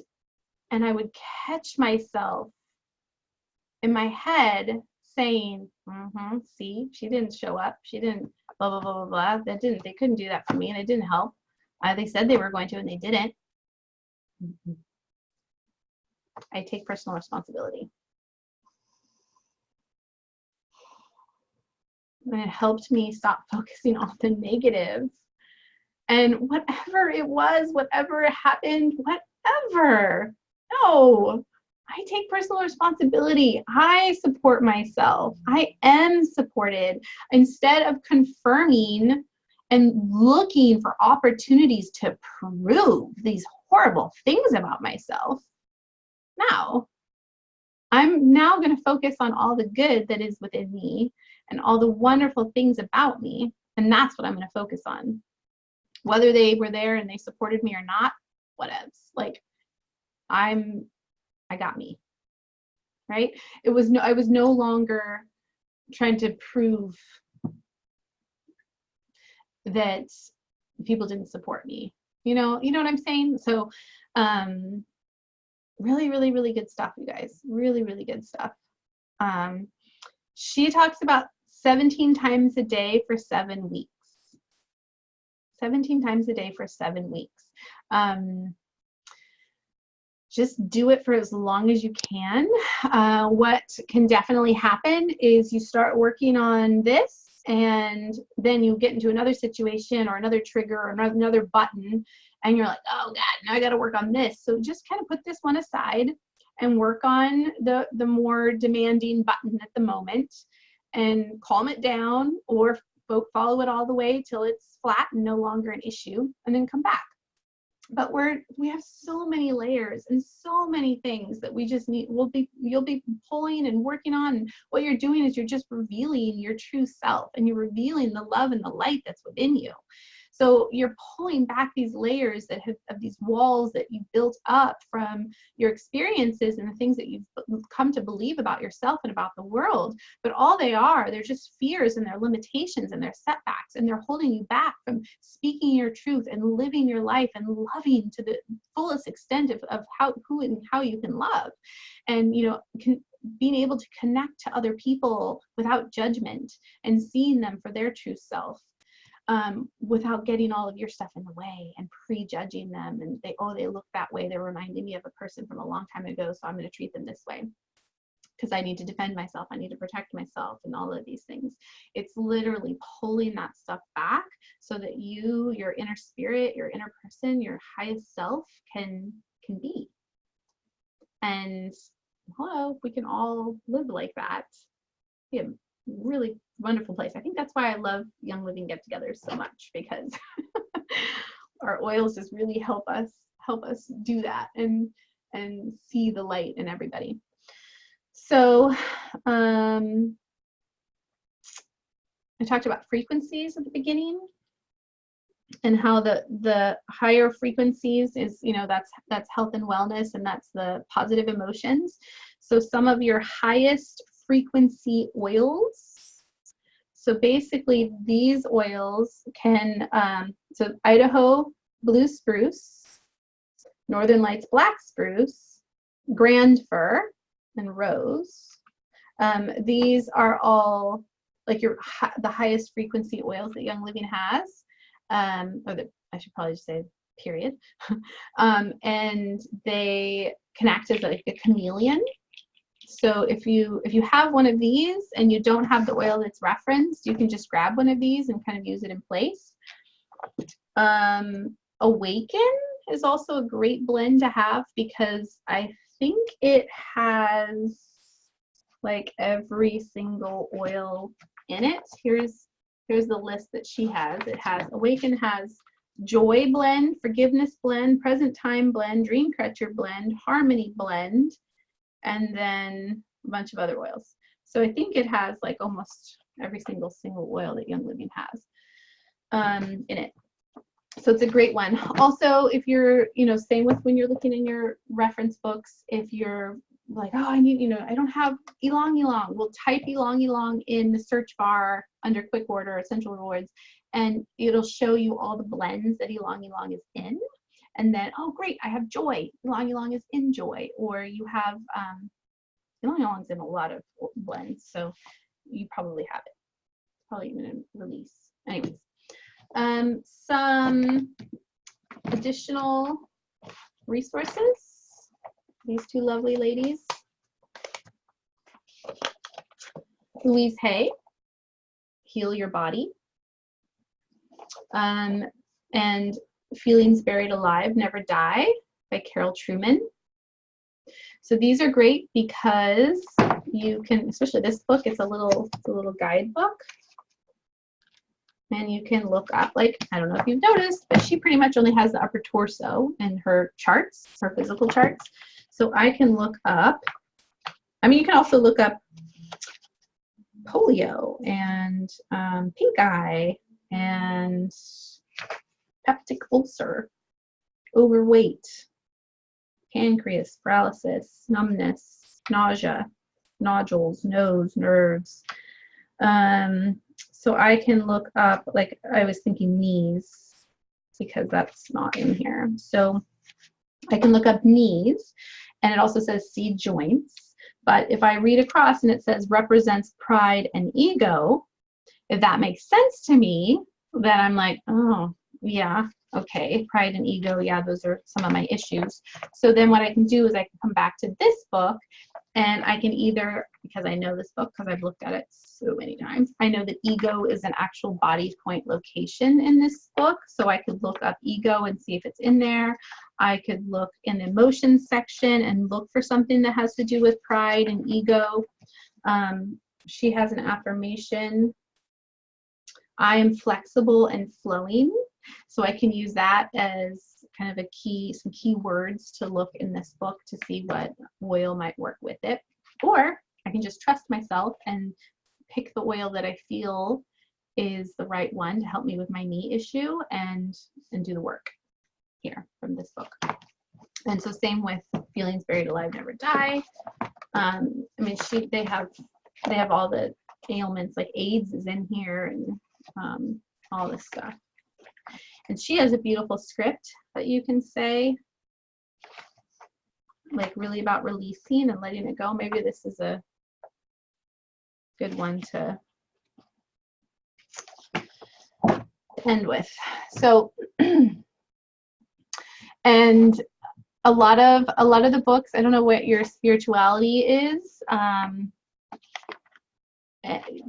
I would catch myself in my head saying, see, she didn't show up. She didn't blah, blah, blah, blah, blah. They couldn't do that for me, and it didn't help. They said they were going to, and they didn't. I take personal responsibility. And it helped me stop focusing on the negative. And whatever it was, whatever happened, whatever. No, I take personal responsibility. I support myself. I am supported. Instead of confirming and looking for opportunities to prove these horrible things about myself, now I'm now going to focus on all the good that is within me and all the wonderful things about me. And that's what I'm going to focus on. Whether they were there and they supported me or not, whatevs. Like, I got me, right? I was no longer trying to prove that people didn't support me. You know what I'm saying? So, really, really, really good stuff, you guys. Really, really good stuff. She talks about 17 times a day for 7 weeks. 17 times a day for 7 weeks. Just do it for as long as you can. What can definitely happen is you start working on this, and then you get into another situation or another trigger or another button, and you're like, oh God, now I got to work on this. So just kind of put this one aside and work on the more demanding button at the moment, and calm it down, or follow it all the way till it's flat and no longer an issue, and then come back. But we have so many layers and so many things that we just need. You'll be pulling and working on. And what you're doing is you're just revealing your true self, and you're revealing the love and the light that's within you. So you're pulling back these layers that have, of these walls that you built up from your experiences and the things that you've come to believe about yourself and about the world. But all they are, they're just fears and their limitations and their setbacks, and they're holding you back from speaking your truth and living your life and loving to the fullest extent of who and how you can love. And, you know, being able to connect to other people without judgment and seeing them for their true self, without getting all of your stuff in the way and prejudging them. And they look that way. They're reminding me of a person from a long time ago, so I'm going to treat them this way because I need to defend myself. I need to protect myself and all of these things. It's literally pulling that stuff back so that you, your inner spirit, your inner person, your highest self can be. And hello, we can all live like that. Yeah, really wonderful place. I think that's why I love Young Living get-togethers so much, because our oils just really help us do that and see the light in everybody. So I talked about frequencies at the beginning and how the higher frequencies is, you know, that's health and wellness, and that's the positive emotions. So some of your highest frequency oils. So basically these oils can, so Idaho blue spruce, Northern Lights black spruce, grand fir, and rose. These are all like the highest frequency oils that Young Living has, or that I should probably just say period. And they can act as like a chameleon. So if you have one of these and you don't have the oil that's referenced, you can just grab one of these and kind of use it in place. Awaken is also a great blend to have because I think it has like every single oil in it. Here's the list that she has. It has Awaken has Joy blend, Forgiveness blend, Present Time blend, Dream Catcher blend, Harmony blend, and then a bunch of other oils. So I think it has like almost every single oil that Young Living has in it. So it's a great one. Also, if you're, you know, same with when you're looking in your reference books, if you're like, oh, I need, you know, I don't have Ylang Ylang, we'll type Ylang Ylang in the search bar under quick order, essential rewards, and it'll show you all the blends that Ylang Ylang is in. And then, oh, great, I have Joy. Ylang Ylang is in Joy. Or you have, Ylang Ylang's in a lot of blends, so you probably have it. Probably even in release. Anyways, some additional resources. These two lovely ladies. Louise Hay, Heal Your Body. And Feelings Buried Alive Never Die by Carol Truman. So these are great because you can, especially this book, it's a little guidebook. And you can look up, like, I don't know if you've noticed, but she pretty much only has the upper torso in her charts, her physical charts. So I can look up, I mean, you can also look up polio and pink eye and peptic ulcer, overweight, pancreas, paralysis, numbness, nausea, nodules, nose, nerves. So I can look up, like I was thinking knees, because that's not in here. So I can look up knees, and it also says see joints. But if I read across and it says represents pride and ego, if that makes sense to me, then I'm like, oh, yeah, okay, pride and ego, yeah, those are some of my issues. So then what I can do is I can come back to this book, and I can either, because I know this book because I've looked at it so many times, I know that ego is an actual body point location in this book. So I could look up ego and see if it's in there. I could look in the emotions section and look for something that has to do with pride and ego. She has an affirmation. I am flexible and flowing. So I can use that as kind of some key words to look in this book to see what oil might work with it. Or I can just trust myself and pick the oil that I feel is the right one to help me with my knee issue and do the work here from this book. And so same with Feelings Buried Alive Never Die. I mean, they have all the ailments, like AIDS is in here, and all this stuff. And she has a beautiful script that you can say, like really about releasing and letting it go. Maybe this is a good one to end with. So, and a lot of the books, I don't know what your spirituality is.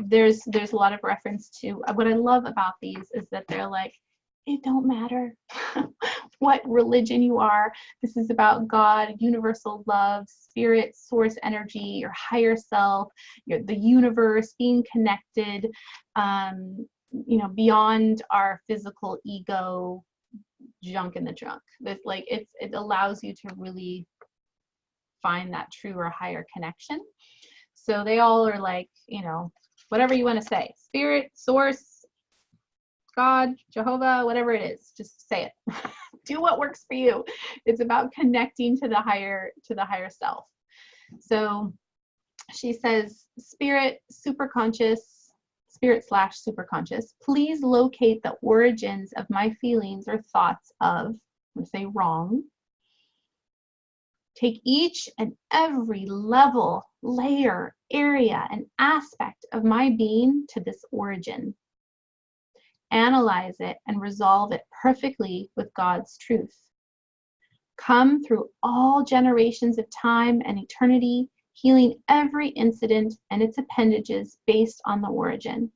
There's a lot of reference to, what I love about these is that they're like, it don't matter what religion you are. This is about God, universal love, spirit, source energy, your higher self, the universe, being connected, you know, beyond our physical ego junk in the trunk. It's like it allows you to really find that true or higher connection. So they all are like, you know, whatever you want to say, spirit, source, God, Jehovah, whatever it is, just say it. Do what works for you. It's about connecting to the higher self. So she says, spirit / superconscious, please locate the origins of my feelings or thoughts of, I'm going to say wrong. Take each and every level, layer, area, and aspect of my being to this origin. Analyze it and resolve it perfectly with God's truth. Come through all generations of time and eternity, healing every incident and its appendages based on the origin.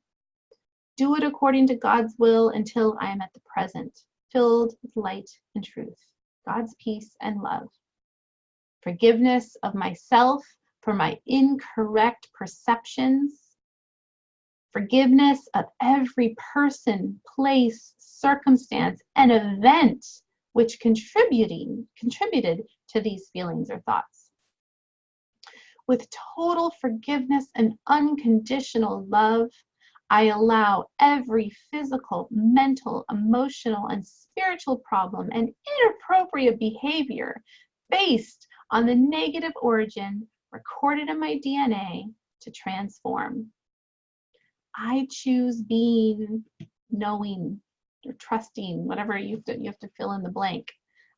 Do it according to God's will until I am at the present, filled with light and truth, God's peace and love. Forgiveness of myself for my incorrect perceptions. Forgiveness of every person, place, circumstance, and event which contributed to these feelings or thoughts. With total forgiveness and unconditional love, I allow every physical, mental, emotional, and spiritual problem and inappropriate behavior based on the negative origin recorded in my DNA to transform. I choose being, knowing, or trusting, whatever you have to fill in the blank.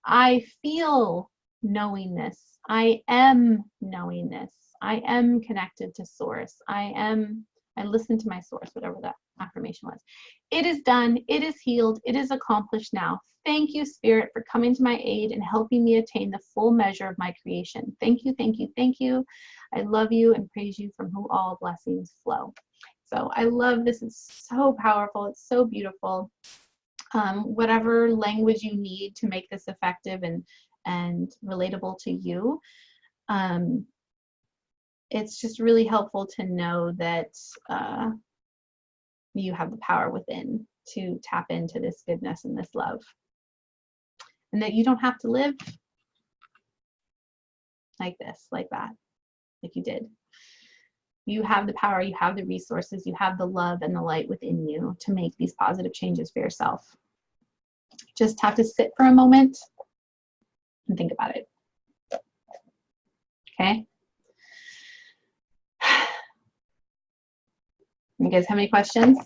I feel knowingness. I am knowingness. I am connected to source. I listen to my source, whatever that affirmation was. It is done. It is healed. It is accomplished now. Thank you, Spirit, for coming to my aid and helping me attain the full measure of my creation. Thank you, thank you, thank you. I love you and praise you from whom all blessings flow. So I love this. It's so powerful. It's so beautiful. Whatever language you need to make this effective and relatable to you, it's just really helpful to know that you have the power within to tap into this goodness and this love. And that you don't have to live like this, like that, like you did. You have the power, you have the resources, you have the love and the light within you to make these positive changes for yourself. Just have to sit for a moment and think about it. Okay? You guys have any questions?